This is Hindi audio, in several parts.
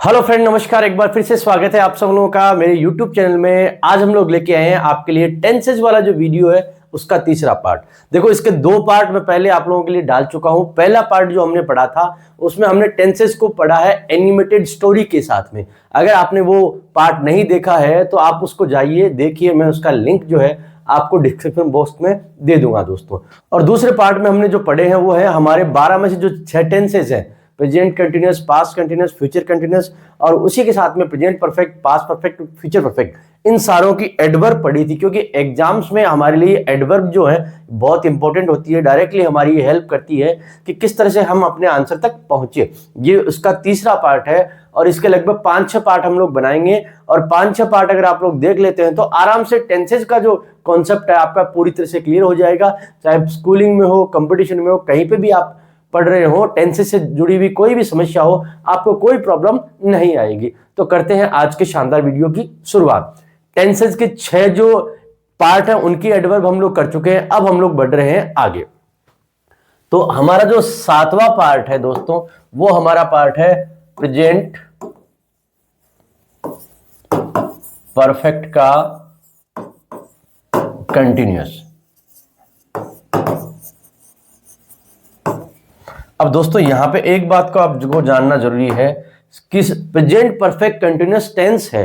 हेलो फ्रेंड, नमस्कार। एक बार फिर से स्वागत है आप सब लोगों का मेरे YouTube चैनल में। आज हम लोग लेके आए हैं आपके लिए टेंसेज वाला जो वीडियो है उसका तीसरा पार्ट। देखो, इसके दो पार्ट में पहले आप लोगों के लिए डाल चुका हूं। पहला पार्ट जो हमने पढ़ा था उसमें हमने टेंसेज को पढ़ा है एनिमेटेड स्टोरी के साथ में। अगर आपने वो पार्ट नहीं देखा है तो आप उसको जाइए देखिए, मैं उसका लिंक जो है आपको डिस्क्रिप्शन बॉक्स में दे दूंगा दोस्तों। और दूसरे पार्ट में हमने जो पढ़े हैं वो है हमारे 12 में से जो 6 टेंसेज हैं, present continuous, past continuous, future continuous और उसी के साथ में present perfect, past perfect, future perfect, इन सारों की एडवर्ब पढ़ी थी। क्योंकि एग्जाम्स में हमारे लिए एडवर्ब जो है बहुत इंपॉर्टेंट होती है, डायरेक्टली हमारी ये हेल्प करती है कि किस तरह से हम अपने आंसर तक पहुंचे। ये उसका तीसरा पार्ट है और इसके लगभग 5-6 पार्ट हम लोग बनाएंगे। और 5-6 पार्ट अगर आप लोग देख लेते हैं तो आराम से टेंसेज का जो कॉन्सेप्ट है आपका पूरी तरह से क्लियर हो जाएगा। चाहे स्कूलिंग में हो, कंपटीशन में हो, कहीं पे भी आप पढ़ रहे हो, टेंसेस से जुड़ी हुई कोई भी समस्या हो, आपको कोई प्रॉब्लम नहीं आएगी। तो करते हैं आज के शानदार वीडियो की शुरुआत। टेंसेस के 6 जो पार्ट हैं उनकी एडवर्ब हम लोग कर चुके हैं। अब हम लोग बढ़ रहे हैं आगे। तो हमारा जो 7वां पार्ट है दोस्तों, वो हमारा पार्ट है प्रेजेंट परफेक्ट का कंटिन्यूअस। अब दोस्तों यहां पे एक बात को आपको जानना जरूरी है कि प्रेजेंट परफेक्ट कंटिन्यूअस टेंस है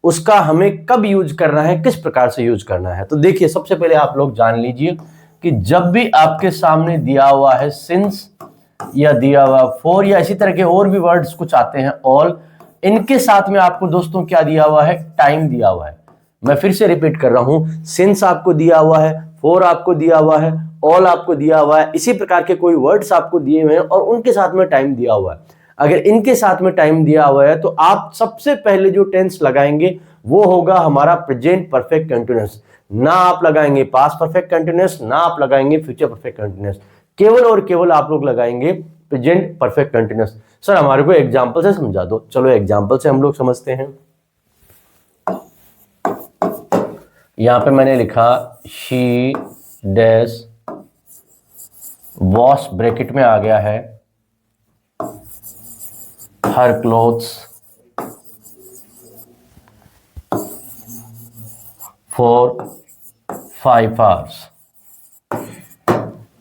उसका हमें कब यूज करना है, किस प्रकार से यूज करना है। तो देखिए, सबसे पहले आप लोग जान लीजिए कि जब भी आपके सामने दिया हुआ है सिंस या दिया हुआ फॉर या इसी तरह के और भी वर्ड्स कुछ आते हैं, ऑल, इनके साथ में आपको दोस्तों क्या दिया हुआ है, टाइम दिया हुआ है। मैं फिर से रिपीट कर रहा हूं, सिंस आपको दिया हुआ है, फॉर आपको दिया हुआ है, ऑल आपको दिया हुआ है, इसी प्रकार के कोई वर्ड्स आपको दिए हुए हैं और उनके साथ में टाइम दिया हुआ है। अगर इनके साथ में टाइम दिया हुआ है तो आप सबसे पहले जो टेंस लगाएंगे वो होगा हमारा प्रेजेंट परफेक्ट कंटिन्यूअस। ना आप लगाएंगे पास्ट परफेक्ट कंटिन्यूअस, ना आप लगाएंगे फ्यूचर परफेक्ट कंटिन्यूअस, केवल और केवल आप लोग लगाएंगे प्रेजेंट परफेक्ट कंटिन्यूअस। सर हमारे को एग्जांपल से समझा दो। चलो एग्जांपल से हम लोग समझते हैं। यहां पे मैंने लिखा शी डैश वॉश, ब्रैकेट में आ गया है हर क्लोथ्स फॉर 5 आवर्स।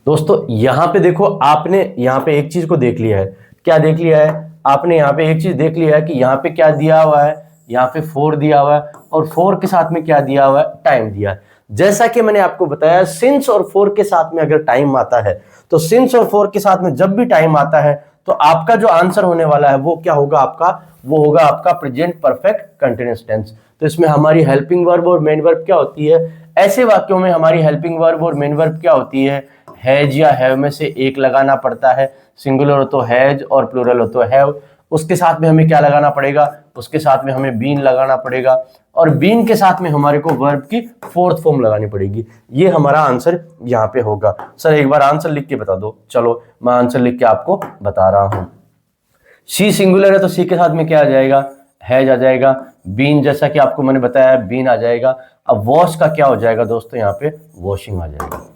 दोस्तों यहां पे देखो, आपने यहां पे एक चीज को देख लिया है। क्या देख लिया है आपने? यहां पे एक चीज देख लिया है कि यहां पे क्या दिया हुआ है, यहां पे 4 दिया हुआ है और 4 के साथ में क्या दिया हुआ है, टाइम दिया है। जैसा कि मैंने आपको बताया, सिंस और 4 के साथ में अगर टाइम आता है तो सिंस और 4 के साथ में जब भी टाइम आता है तो आपका जो आंसर होने वाला है वो क्या होगा आपका, वो होगा आपका प्रेजेंट परफेक्ट कंटिन्यूअस टेंस। तो इसमें हमारी हेल्पिंग वर्ब और मेन वर्ब क्या होती है? ऐसे वाक्यों में हमारी हेल्पिंग वर्ब और मेन वर्ब क्या होती है? हैज या हैव में से एक लगाना पड़ता है। सिंगुलर हो तो हैज और प्लूरल हो तो हैव। उसके साथ में हमें क्या लगाना पड़ेगा? उसके साथ में हमें बीन लगाना पड़ेगा और बीन के साथ में हमारे को वर्ब की 4th फॉर्म लगानी पड़ेगी। ये हमारा आंसर यहाँ पे होगा। सर एक बार आंसर लिख के बता दो। चलो मैं आंसर लिख के आपको बता रहा हूं। सी सिंगुलर है तो सी के साथ में क्या आ जाएगा? हैज आ जाएगा। बीन, जैसा कि आपको मैंने बताया, बीन आ जाएगा। अब वॉश का क्या हो जाएगा दोस्तों? यहाँ पे वॉशिंग आ जाएगा।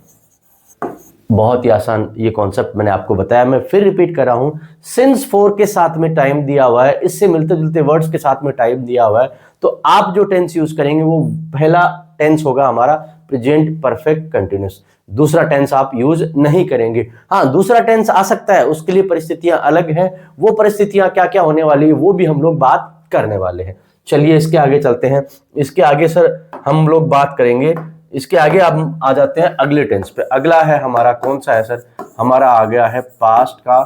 बहुत ही आसान ये कॉन्सेप्ट मैंने आपको बताया। मैं फिर रिपीट कर रहा हूं, सिंस 4 के साथ में टाइम दिया हुआ है, इससे मिलते जुलते वर्ड्स के साथ में टाइम दिया हुआ है, तो आप जो टेंस यूज करेंगे वो पहला टेंस होगा हमारा प्रेजेंट परफेक्ट कंटिन्यूअस। दूसरा टेंस आप यूज नहीं करेंगे। हाँ, दूसरा टेंस आ सकता है, उसके लिए परिस्थितियां अलग हैं। वो परिस्थितियां क्या क्या होने वाली है वो भी हम लोग बात करने वाले हैं। चलिए इसके आगे चलते हैं। इसके आगे सर हम लोग बात करेंगे, इसके आगे हम आ जाते हैं अगले टेंस पे। अगला है हमारा कौन सा है सर? हमारा आ गया है पास्ट का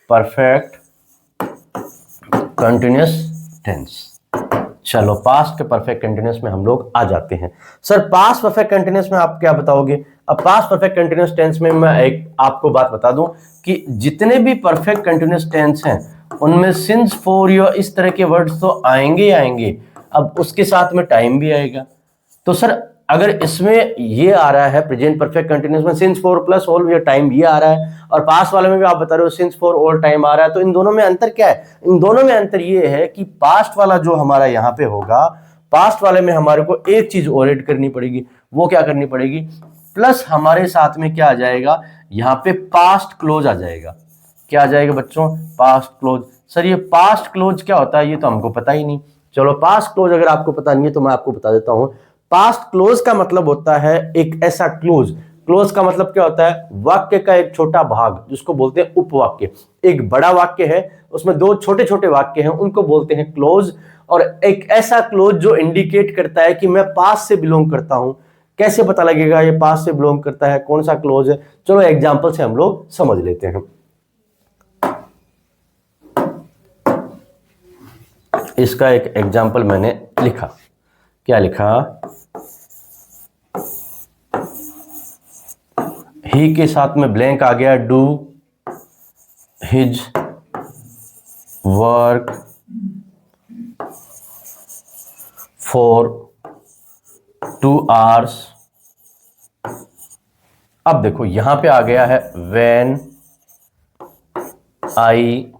परफेक्ट कंटिन्यूअस टेंस। चलो पास्ट के परफेक्ट कंटिन्यूअस में हम लोग आ जाते हैं। सर पास्ट परफेक्ट कंटिन्यूअस में आप क्या बताओगे? अब पास्ट परफेक्ट कंटिन्यूअस टेंस में मैं एक आपको बात बता दूं कि जितने भी परफेक्ट कंटिन्यूअस टेंस हैं उनमें सिंस, फॉर या इस तरह के वर्ड्स तो आएंगे ही आएंगे। अब उसके साथ में टाइम भी आएगा। तो सर अगर इसमें ये आ रहा है प्रेजेंट परफेक्ट कंटिन्यूअस में सिंस, फॉर प्लस ऑल, ये टाइम ये आ रहा है, और पास्ट वाले में भी आप बता रहे हो सिंस, फॉर, ऑल, टाइम आ रहा है, तो इन दोनों में अंतर क्या है? इन दोनों में अंतर ये है कि पास्ट वाला जो हमारा यहाँ पे होगा, पास्ट वाले में हमारे को एक चीज और ऐड करनी पड़ेगी। वो क्या करनी पड़ेगी? प्लस हमारे साथ में क्या आ जाएगा? यहाँ पे पास्ट क्लोज आ जाएगा। क्या आ जाएगा बच्चों? Past close. सर ये पास्ट क्लोज क्या होता है, ये तो हमको पता ही नहीं। चलो पास्ट क्लोज अगर आपको पता नहीं है तो मैं आपको बता देता हूं। पास्ट क्लोज का मतलब होता है एक ऐसा क्लोज, क्लोज का मतलब क्या होता है, वाक्य का एक छोटा भाग जिसको बोलते हैं उपवाक्य। एक बड़ा वाक्य है उसमें दो छोटे छोटे वाक्य हैं, उनको बोलते हैं क्लोज। और एक ऐसा क्लोज जो इंडिकेट करता है कि मैं पास्ट से बिलोंग करता हूं। कैसे पता लगेगा ये पास्ट से बिलोंग करता है, कौन सा क्लोज है, चलो एग्जांपल से हम लोग समझ लेते हैं। इसका एक एग्जांपल मैंने लिखा, क्या लिखा, ही के साथ में ब्लैंक आ गया, do his work for 2 hours। अब देखो यहां पे आ गया है when I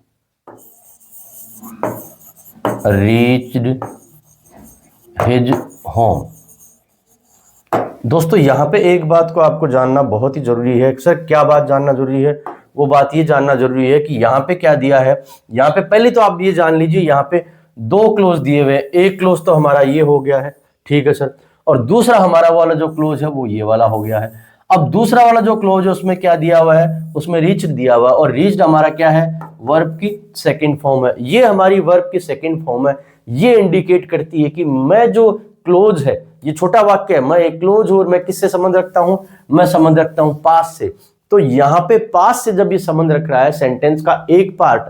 reached his home. दोस्तों यहां पे एक बात को आपको जानना बहुत ही जरूरी है। सर क्या बात जानना जरूरी है, वो बात ये जानना जरूरी है कि यहां पे क्या दिया है। यहां पे पहले तो आप ये जान लीजिए, यहां पे 2 क्लोज दिए हुए, एक क्लोज तो हमारा ये हो गया है, ठीक है सर, और दूसरा हमारा वाला जो क्लोज है वो ये वाला हो गया है। अब दूसरा वाला जो क्लोज है उसमें क्या दिया हुआ है, उसमें रीच दिया हुआ है, और रीच्ड हमारा क्या है, वर्ब की सेकंड फॉर्म है। ये हमारी वर्ब की सेकंड फॉर्म है। ये इंडिकेट करती है कि मैं जो क्लोज है, ये छोटा वाक्य है, मैं एक क्लोज हूं और मैं किससे संबंध रखता हूं, मैं संबंध रखता हूं पास्ट से। तो यहां पे पास्ट से जब ये संबंध रख रहा है सेंटेंस का एक पार्ट,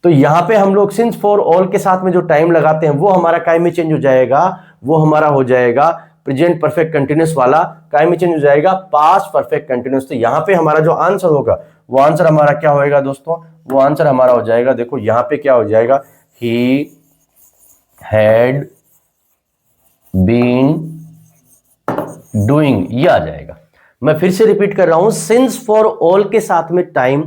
तो यहां पे हम लोग सिंस फॉर ऑल के साथ में जो टाइम लगाते हैं वो हमारा काय में चेंज हो जाएगा, वो हमारा हो जाएगा प्रेजेंट परफेक्ट कंटिन्यूअस वाला, काय में चेंज हो जाएगा पास्ट परफेक्ट कंटिन्यूअस। तो यहां पे हमारा जो आंसर होगा वो आंसर हमारा क्या होएगा दोस्तों, वो आंसर हमारा हो जाएगा, देखो यहां पे क्या हो जाएगा, ही हैड बीन डूइंग, ये आ जाएगा। मैं फिर से रिपीट कर रहा हूं, सिंस फॉर ऑल के साथ में टाइम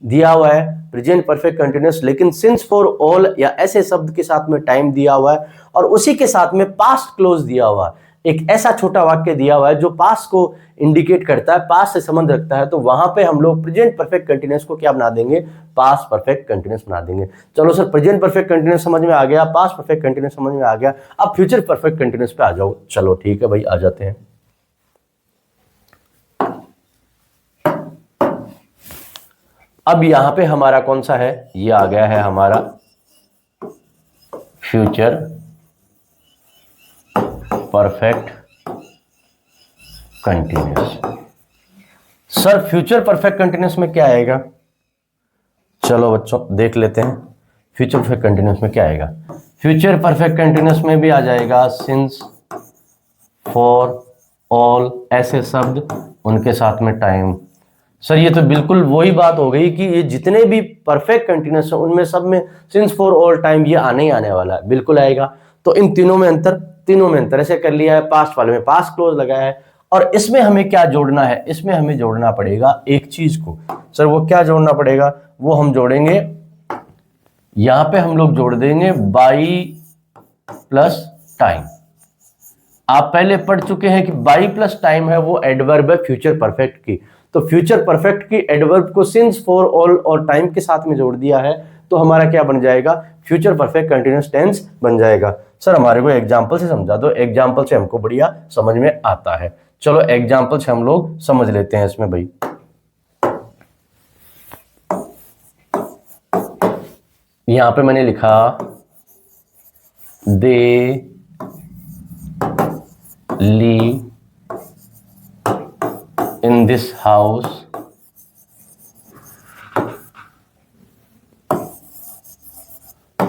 दिया हुआ है प्रेजेंट परफेक्ट कंटिन्यूअस, लेकिन सिंस फॉर ऑल या ऐसे शब्द के साथ में टाइम दिया हुआ है और उसी के साथ में पास्ट क्लोज दिया हुआ है। एक ऐसा छोटा वाक्य दिया हुआ है जो पास्ट को इंडिकेट करता है, पास्ट से संबंध रखता है, तो वहां पे हम लोग प्रेजेंट परफेक्ट कंटिन्यूअस को क्या बना देंगे, पास्ट परफेक्ट कंटिन्यूअस बना देंगे। चलो सर प्रेजेंट परफेक्ट कंटिन्यूअस समझ में आ गया, पास्ट परफेक्ट कंटिन्यूअस समझ में आ गया, अब फ्यूचर परफेक्ट कंटिन्यूअस पे आ जाओ। चलो ठीक है भाई, आ जाते हैं। अब यहां पे हमारा कौन सा है, ये आ गया है हमारा future perfect continuous. Sir future perfect continuous में क्या आएगा, चलो बच्चों देख लेते हैं फ्यूचर परफेक्ट कंटिन्यूअस में क्या आएगा। फ्यूचर परफेक्ट कंटिन्यूअस में भी आ जाएगा सिंस फॉर ऑल, ऐसे शब्द उनके साथ में टाइम। सर ये तो बिल्कुल वही बात हो गई कि ये जितने भी परफेक्ट कंटिन्यूअस हैं उनमें सब में सिंस फॉर ऑल टाइम ये आने ही आने वाला है, बिल्कुल आएगा। तो इन तीनों में अंतर ऐसे कर लिया है, पास्ट वाले में पास्ट क्लोज लगाया है, और इसमें हमें क्या जोड़ना है, इसमें हमें जोड़ना पड़ेगा एक चीज को। सर वो क्या जोड़ना पड़ेगा, वो हम जोड़ेंगे, यहां पे हम लोग जोड़ देंगे बाई प्लस टाइम। आप पहले पढ़ चुके हैं कि बाई प्लस टाइम है वो एडवर्ब है फ्यूचर परफेक्ट की। तो फ्यूचर परफेक्ट की एडवर्ब को सिंस फॉर ऑल और टाइम के साथ में जोड़ दिया है, तो हमारा क्या बन जाएगा, फ्यूचर परफेक्ट कंटिन्यूअस टेंस बन जाएगा। सर हमारे को एग्जांपल से समझा दो, एग्जांपल से हमको बढ़िया समझ में आता है। चलो एग्जांपल से हम लोग समझ लेते हैं इसमें भाई। यहां पे मैंने लिखा दे live in this house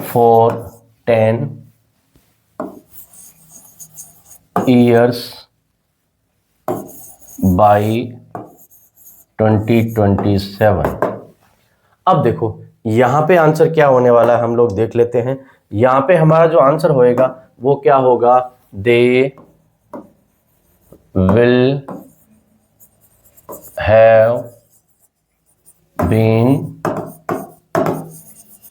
for 10 years by 2027। अब देखो यहां पे आंसर क्या होने वाला है हम लोग देख लेते हैं। यहां पे हमारा जो आंसर होएगा वो क्या होगा, दे will have been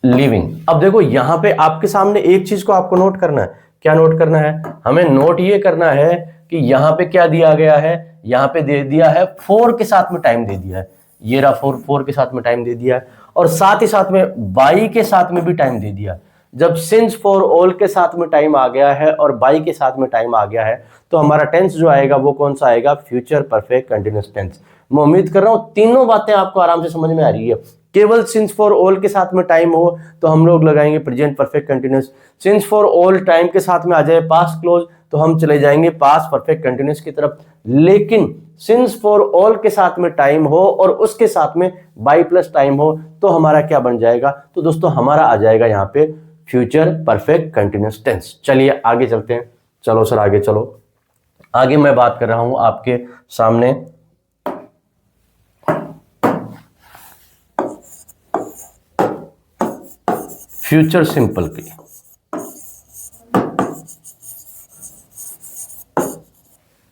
living। अब देखो यहां पे आपके सामने एक चीज को आपको नोट करना है, क्या नोट करना है, हमें नोट ये करना है कि यहां पे क्या दिया गया है, यहां पे दे दिया है 4 के साथ में टाइम दे दिया है, ये रहा 4 के साथ में टाइम दे दिया है, और साथ ही साथ में बाई के साथ में भी टाइम दे दिया। जब सिंस फॉर ऑल के साथ में टाइम आ गया है और बाई के साथ में टाइम आ गया है तो हमारा टेंस जो आएगा वो कौन सा आएगा, फ्यूचर परफेक्ट कंटिन्यूअस टेंस। मैं उम्मीद कर रहा हूं तीनों बातें आपको आराम से समझ में आ रही है। केवल सिंस फॉर ऑल के साथ में टाइम हो तो हम लोग लगाएंगे present perfect continuous. Since for all time के साथ में आ जाए पास्ट क्लोज तो हम चले जाएंगे पास्ट परफेक्ट कंटिन्यूअस की तरफ। लेकिन सिंस फॉर ऑल के साथ में टाइम हो और उसके साथ में बाई प्लस टाइम हो तो हमारा क्या बन जाएगा, तो दोस्तों हमारा आ जाएगा यहाँ पे फ्यूचर परफेक्ट कंटिन्यूअस टेंस। चलिए आगे चलते हैं। चलो सर आगे चलो। आगे मैं बात कर रहा हूं आपके सामने फ्यूचर सिंपल की।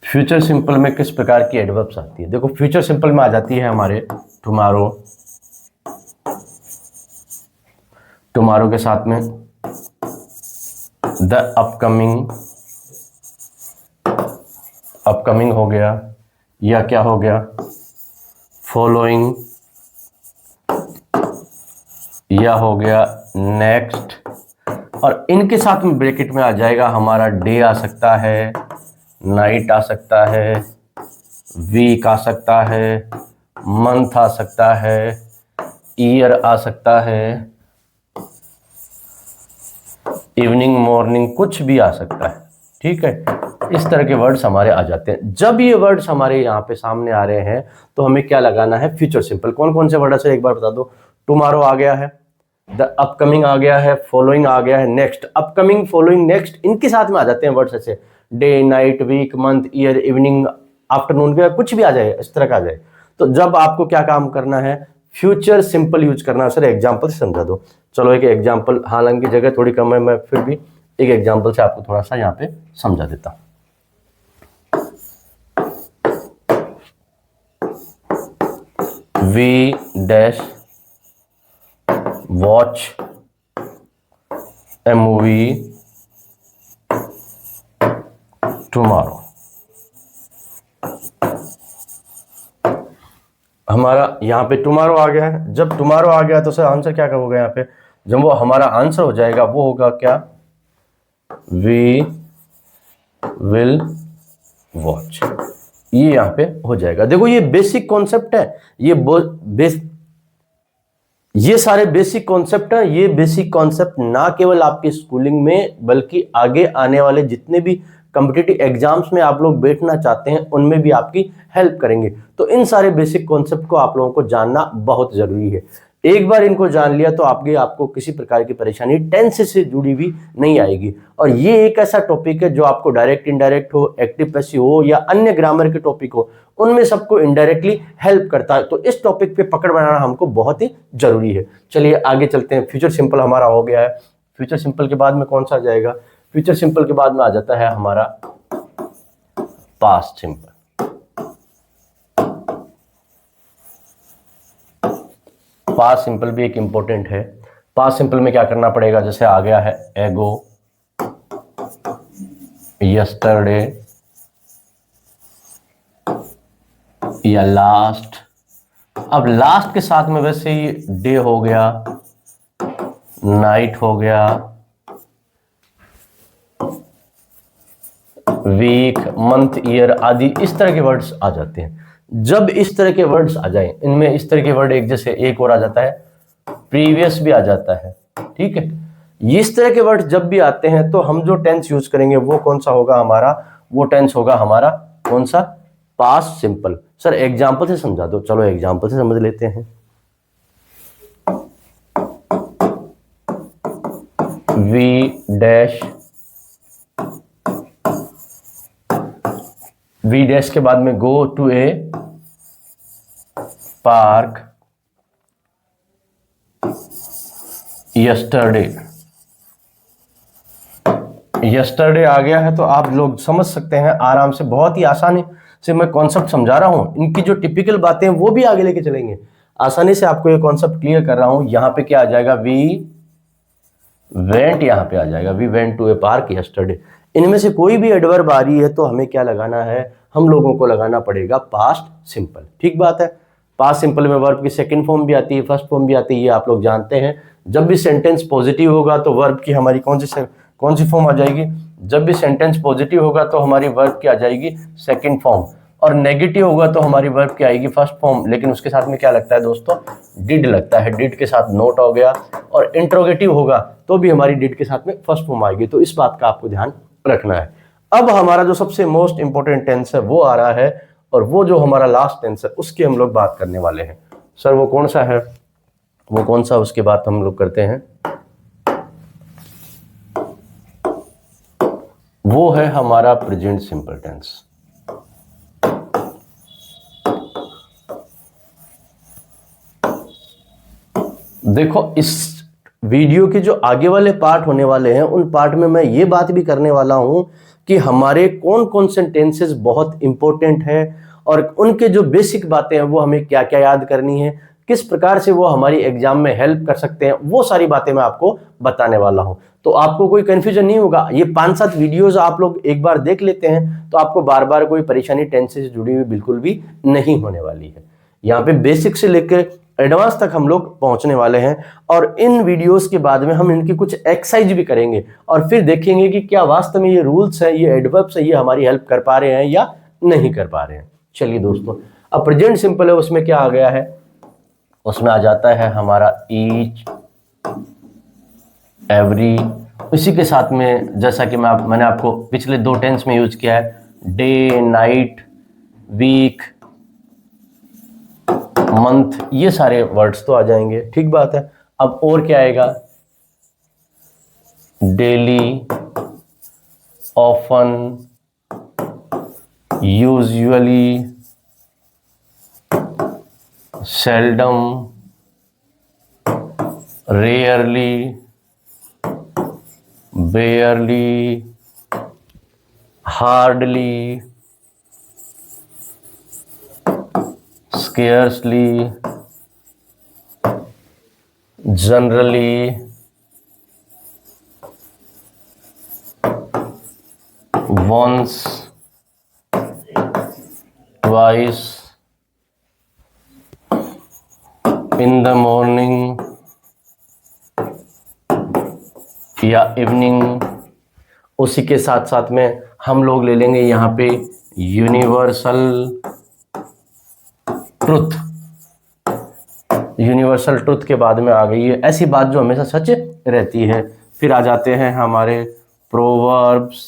फ्यूचर सिंपल में किस प्रकार की एडवर्ब्स आती है, देखो फ्यूचर सिंपल में आ जाती है हमारे टुमारो, टुमारो के साथ में द अपकमिंग, अपकमिंग हो गया, या क्या हो गया फॉलोइंग, या हो गया नेक्स्ट, और इनके साथ में ब्रैकेट में आ जाएगा हमारा डे आ सकता है, नाइट आ सकता है, वीक आ सकता है, मंथ आ सकता है, ईयर आ सकता है, इवनिंग मॉर्निंग कुछ भी आ सकता है। ठीक है, इस तरह के वर्ड्स हमारे आ जाते हैं। जब ये वर्ड्स हमारे यहाँ पे सामने आ रहे हैं तो हमें क्या लगाना है, फ्यूचर सिंपल। कौन कौन से वर्ड है एक बार बता दो। टुमारो आ गया है, द अपकमिंग आ गया है, फॉलोइंग आ गया है, नेक्स्ट। अपकमिंग, फॉलोइंग, नेक्स्ट इनके साथ में आ जाते हैं वर्ड्स ऐसे day, night, week, month, year, evening, afternoon, कुछ भी आ जाए, इस तरह का आ जाए। तो जब आपको क्या काम करना है, फ्यूचर सिंपल यूज करना है। सर एग्जाम्पल से समझा दो। चलो एक एग्जाम्पल, हालांकि जगह थोड़ी कम है, मैं फिर भी एक एग्जाम्पल से आपको थोड़ा सा यहाँ पे समझा देता हूं। We dash watch a movie tomorrow. हमारा यहाँ पे टुमारो आ गया है। जब टुमारो आ गया तो सर आंसर क्या होगा यहाँ पे, जब वो हमारा आंसर हो जाएगा वो होगा क्या, वी विल वॉच। ये यहाँ पे हो जाएगा। देखो ये बेसिक कॉन्सेप्ट है, ये सारे बेसिक कॉन्सेप्ट हैं। ये बेसिक कॉन्सेप्ट ना केवल आपकी स्कूलिंग में बल्कि आगे आने वाले जितने भी कॉम्पिटिटिव एग्जाम्स में आप लोग बैठना चाहते हैं उनमें भी आपकी हेल्प करेंगे। तो इन सारे बेसिक कॉन्सेप्ट को आप लोगों को जानना बहुत जरूरी है। एक बार इनको जान लिया तो आपको किसी प्रकार की परेशानी टेंस से जुड़ी हुई नहीं आएगी। और ये एक ऐसा टॉपिक है जो आपको डायरेक्ट, इनडायरेक्ट हो, एक्टिव पैसिव हो या अन्य ग्रामर के टॉपिक हो, उनमें सबको इनडायरेक्टली हेल्प करता है। तो इस टॉपिक पे पकड़ बनाना हमको बहुत ही जरूरी है। चलिए आगे चलते हैं। फ्यूचर सिंपल हमारा हो गया है। फ्यूचर सिंपल के बाद में कौन सा आ जाएगा, फ्यूचर सिंपल के बाद में आ जाता है हमारा पास्ट सिंपल। पास्ट सिंपल भी एक इंपॉर्टेंट है। पास्ट सिंपल में क्या करना पड़ेगा, जैसे आ गया है एगो, यस्टरडे या लास्ट। अब लास्ट के साथ में वैसे ही डे हो गया, नाइट हो गया, वीक, मंथ, ईयर आदि इस तरह के वर्ड्स आ जाते हैं। जब इस तरह के वर्ड्स आ जाएं, इनमें इस तरह के वर्ड एक जैसे एक और आ जाता है, प्रीवियस भी आ जाता है। ठीक है, इस तरह के वर्ड जब भी आते हैं तो हम जो टेंस यूज करेंगे वो कौन सा होगा हमारा, वो टेंस होगा हमारा कौन सा, पास्ट सिंपल। सर एग्जांपल से समझा दो। चलो एग्जांपल से समझ लेते हैं। वी डैश, वी डैश के बाद में go to a park yesterday. Yesterday आ गया है तो आप लोग समझ सकते हैं आराम से, बहुत ही आसानी से मैं कॉन्सेप्ट समझा रहा हूं। इनकी जो टिपिकल बातें हैं वो भी आगे लेके चलेंगे। आसानी से आपको ये कॉन्सेप्ट क्लियर कर रहा हूं। यहां पे क्या आ जाएगा, वी वेंट, यहां पे आ जाएगा we went to a park yesterday. इनमें से कोई भी एडवर्ब आ रही है तो हमें क्या लगाना है, हम लोगों को लगाना पड़ेगा पास्ट सिंपल। ठीक बात है। पास्ट सिंपल में वर्ब की सेकंड फॉर्म भी आती है, फर्स्ट फॉर्म भी आती है, ये आप लोग जानते हैं। जब भी सेंटेंस पॉजिटिव होगा तो वर्ब की हमारी कौन सी फॉर्म आ जाएगी? जब भी सेंटेंस पॉजिटिव होगा तो हमारी वर्ब की आ जाएगी सेकंड फॉर्म, और नेगेटिव होगा तो हमारी वर्ब की आएगी फर्स्ट फॉर्म। लेकिन उसके साथ में क्या लगता है दोस्तों? डिड लगता है। डिड के साथ नोट हो गया। और इंट्रोगेटिव होगा तो भी हमारी डिड के साथ में फर्स्ट फॉर्म आएगी। तो इस बात का आपको ध्यान रखना है। अब हमारा जो सबसे मोस्ट इंपॉर्टेंट टेंस है वो आ रहा है, और वो जो हमारा लास्ट टेंस है उसकी हम लोग बात करने वाले हैं। सर वो कौन सा है? वो कौन सा, उसकी बात हम लोग करते हैं। वो है हमारा प्रेजेंट सिंपल टेंस। देखो, इस वीडियो के जो आगे वाले पार्ट होने वाले हैं उन पार्ट में मैं ये बात भी करने वाला हूं कि हमारे कौन कौन से टेंसेस बहुत इंपॉर्टेंट है, और उनके जो बेसिक बातें हैं वो हमें क्या क्या याद करनी है, किस प्रकार से वो हमारी एग्जाम में हेल्प कर सकते हैं, वो सारी बातें मैं आपको बताने वाला हूं। तो आपको कोई कंफ्यूजन नहीं होगा। ये 5-7 वीडियोस आप लोग एक बार देख लेते हैं तो आपको बार बार कोई परेशानी टेंस से जुड़ी हुई बिल्कुल भी नहीं होने वाली है। यहाँ पे बेसिक से लेकर एडवांस तक हम लोग पहुंचने वाले हैं, और इन वीडियोस के बाद में हम इनकी कुछ एक्सरसाइज भी करेंगे और फिर देखेंगे कि क्या वास्तव में ये रूल्स हैं, ये एडवर्ब्स है, ये हमारी हेल्प कर पा रहे हैं या नहीं कर पा रहे हैं। चलिए दोस्तों, अब प्रेजेंट सिंपल है, उसमें क्या आ गया है? उसमें आ जाता है हमारा ईच, एवरी। इसी के साथ में जैसा कि मैंने आपको पिछले 2 टेंस में यूज किया है, डे, नाइट, वीक, मंथ, ये सारे वर्ड्स तो आ जाएंगे, ठीक बात है। अब और क्या आएगा? Daily, often, usually, seldom, rarely, barely, hardly, scarcely, generally, once, twice, in the morning या इवनिंग। उसी के साथ साथ में हम लोग ले लेंगे यहाँ पे यूनिवर्सल ट्रुथ। यूनिवर्सल ट्रुथ के बाद में आ गई है ऐसी बात जो हमेशा सच रहती है। फिर आ जाते हैं हमारे प्रोवर्ब्स।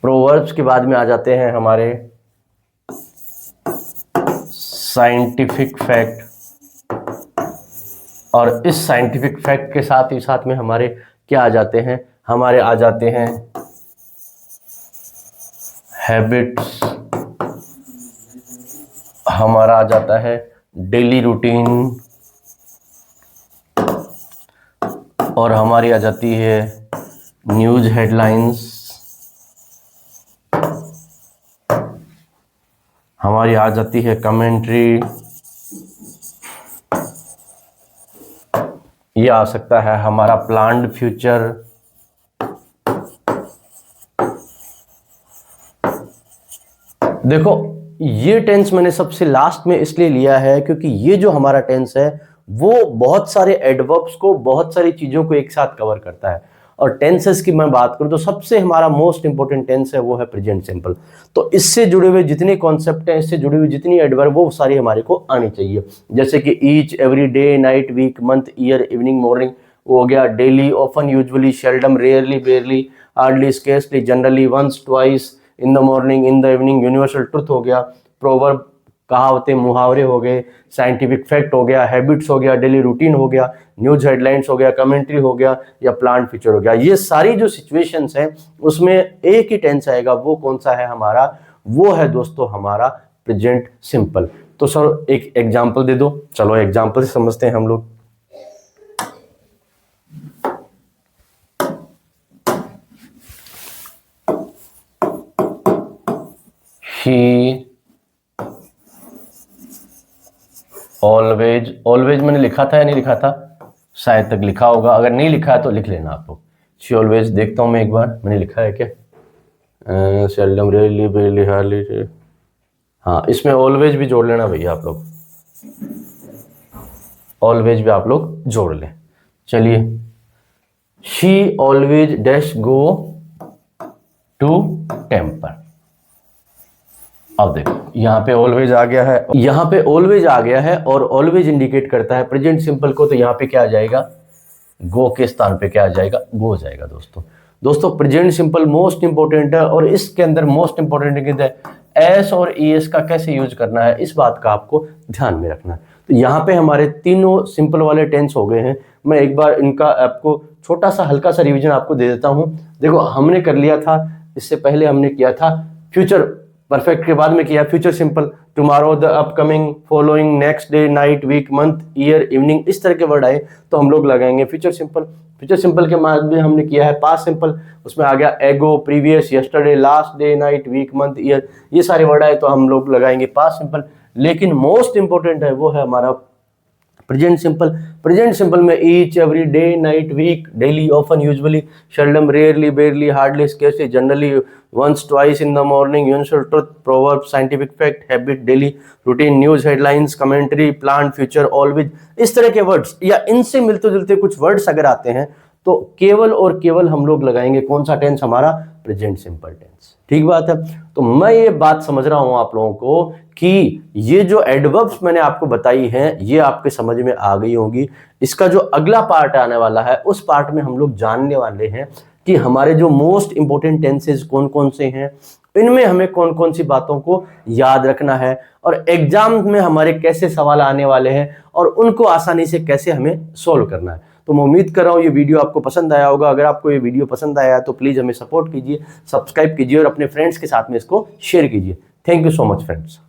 प्रोवर्ब्स के बाद में आ जाते हैं हमारे साइंटिफिक फैक्ट, और इस साइंटिफिक फैक्ट के साथ ही साथ में हमारे क्या आ जाते हैं? हमारे आ जाते हैं हैबिट्स, हमारा आ जाता है डेली रूटीन, और हमारी आ जाती है न्यूज़ हेडलाइंस, हमारी आ जाती है कमेंट्री, ये आ सकता है हमारा प्लान्ड फ्यूचर, देखो ये टेंस मैंने सबसे लास्ट में इसलिए लिया है क्योंकि ये जो हमारा टेंस है वो बहुत सारे एडवर्ब्स को, बहुत सारी चीजों को एक साथ कवर करता है। और टेंसेस की मैं बात करूं तो सबसे हमारा मोस्ट इंपोर्टेंट टेंस है वो है प्रेजेंट सिंपल। तो इससे जुड़े हुए जितने कॉन्सेप्ट हैं, इससे जुड़ी हुई जितनी एडवर्ब, वो सारी हमारे को आनी चाहिए। जैसे कि each, every, day, night, week, month, year, evening, morning, वो हो गया। Daily, often, usually, seldom, rarely, barely, hardly, scarcely, generally, once, twice, in the morning, in the evening, universal truth हो गया, प्रोवर्ब कहावतें, मुहावरे हो गए, साइंटिफिक फैक्ट हो गया, हैबिट्स हो गया, डेली रूटीन हो गया, न्यूज हेडलाइंस हो गया, कमेंट्री हो गया, या प्लांट फीचर हो गया। ये सारी जो सिचुएशंस हैं उसमें एक ही टेंस आएगा। वो कौन सा है हमारा? वो है दोस्तों हमारा प्रेजेंट सिंपल। तो सर एक एग्जांपल दे दो। चलो एग्जांपल से समझते हैं हम लोग। ही ऑलवेज, ऑलवेज मैंने लिखा था या नहीं लिखा था? शायद तक लिखा होगा, अगर नहीं लिखा है तो लिख लेना आप लोग। शी ऑलवेज, देखता हूं मैं एक बार मैंने लिखा है क्या। सेल्डम, रेयरली, बेयरली, हार्डली, हाँ इसमें ऑलवेज भी जोड़ लेना भैया आप लोग। ऑलवेज भी आप लोग जोड़ लें। चलिए, she always dash go to temple. अब देखो यहां पे ऑलवेज आ गया है, यहां पे ऑलवेज आ गया है और ऑलवेज इंडिकेट करता है प्रेजेंट सिंपल को, तो यहां पे क्या आ जाएगा, गो के स्थान पे क्या आ जाएगा, गो जाएगा। दोस्तों प्रेजेंट सिंपल मोस्ट इंपॉर्टेंट है और इसके अंदर मोस्ट इंपॉर्टेंट है एस और ईएस का कैसे यूज करना है, इस बात का आपको ध्यान में रखना है। तो यहाँ पे हमारे तीनों सिंपल वाले टेंस हो गए हैं। मैं एक बार इनका आपको छोटा सा हल्का सा रिवीजन आपको दे देता हूँ। देखो हमने कर लिया था, इससे पहले हमने किया था फ्यूचर परफेक्ट के बाद में किया future simple, tomorrow, the upcoming, following, next day, night, week, month, year, evening, इस तरह के वर्ड आए तो हम लोग लगाएंगे फ्यूचर सिंपल। फ्यूचर सिंपल के बाद में हमने किया है पास्ट सिंपल, उसमें आ गया ago, previous, yesterday, last day, night, week, month, year, ये सारे वर्ड आए तो हम लोग लगाएंगे पास्ट सिंपल। लेकिन मोस्ट इंपॉर्टेंट है वो है हमारा प्रेजेंट सिंपल। प्रेजेंट सिंपल में each, every, day, night, week, daily, often, usually, seldom, rarely, barely, hardly, scarcely, generally, once, twice in the morning, universal truth, proverb, scientific fact, habit, daily routine, news headlines, commentary, plan, future, always, इस तरह के वर्ड्स या इनसे मिलते जुलते कुछ वर्ड्स अगर आते हैं तो केवल और केवल हम लोग लगाएंगे कौन सा टेंस, हमारा प्रेजेंट सिंपल टेंस। ठीक बात है। तो मैं ये बात समझ रहा हूं आप लोगों को कि ये जो एडवर्ब्स मैंने आपको बताई हैं ये आपके समझ में आ गई होंगी। इसका जो अगला पार्ट आने वाला है उस पार्ट में हम लोग जानने वाले हैं कि हमारे जो मोस्ट इंपोर्टेंट टेंसेस कौन कौन से हैं, इनमें हमें कौन कौन सी बातों को याद रखना है और एग्जाम में हमारे कैसे सवाल आने वाले हैं और उनको आसानी से कैसे हमें सोल्व करना है। तो मैं उम्मीद कर रहा हूँ ये वीडियो आपको पसंद आया होगा। अगर आपको ये वीडियो पसंद आया है तो प्लीज़ हमें सपोर्ट कीजिए, सब्सक्राइब कीजिए और अपने फ्रेंड्स के साथ में इसको शेयर कीजिए। Thank you so much friends.